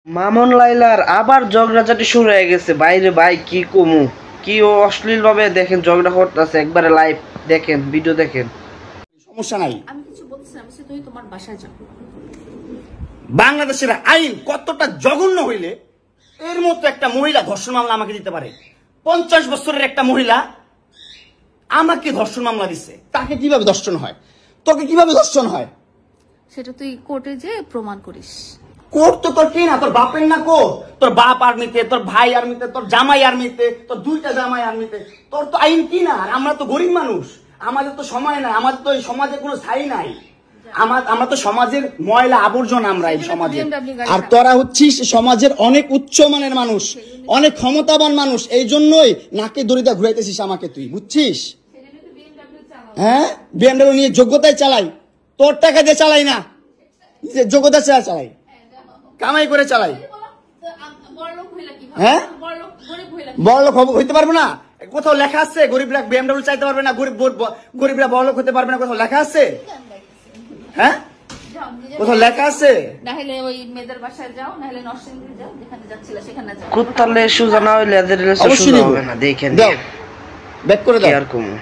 মামুন লাইলার আবার ঝগড়াঝাটি শুরু হয়ে গেছে। বাইরে ভাই কি কমু, কি ও অশ্লীল ভাবে দেখেন ঝগড়া করতেছে, একবারে লাইভ দেখেন, ভিডিও দেখেন। সমস্যা নাই, আমি কিছু বলছি না, বলছি তুই তোমার বাসায় যাও। বাংলাদেশের আইন কতটা জঘন্য হইলে এর মতো একটা মহিলা ধর্ষণ মামলা আমাকে দিতে পারে? 50 বছরের একটা মহিলা আমাকে ধর্ষণ মামলা দিচ্ছে, তাকে কিভাবে ধর্ষণ হয়? তোকে কিভাবে ধর্ষণ হয় সেটা তুই কোর্টে যে প্রমাণ করিস। কোর্ট তো তোর কি না, তোর বাপের না কোর্ট? তোর বাপ আর্মিতে, তোর ভাই আর্মিতে, তোর জামাই আর্মিতে, তোর দুইটা জামাই আর্মিতে, তোর তো আইন কি না? আর আমরা তো গরিব মানুষ, আমাদের তো সময় নাই, আমাদের তো এই সমাজে কোনো স্থায়ী নাই, আমরা তো সমাজের ময়লা আবর্জনা, আমরা এই সমাজে। আর তোরা হচ্ছিস সমাজের অনেক উচ্চ মানের মানুষ, অনেক ক্ষমতাবান মানুষ, এই জন্যই নাকে দড়িটা ঘুরাইতেছিস আমাকে, তুই বুঝছিস? হ্যাঁ, বিএমডব্লিউ নিয়ে যোগ্যতায় চালাই, তোর টাকা দিয়ে চালাই না, যোগ্যতা চালাই, কামাই করে চালাই। হ্যাঁ, বড়লোক হইতে পারবো না? কোথাও লেখা আছে গরিবরা বিএমডব্লিউ চাইতে পারবে না, গরিবরা বড়লোক হতে পারবে না? কোথাও লেখা আছে? হ্যাঁ, কোথাও লেখা আছে? নাহলে ওই মেয়েদের বাসায় যাও, নাহলে নরসিংদী যাও, যেখানে যাচ্ছিলে সেখানে যাও। কুত্তালে সুজা না হইলে এদের সুজা হবে না, দেখেন। দাও, ব্যাক করে দাও। আর কমু।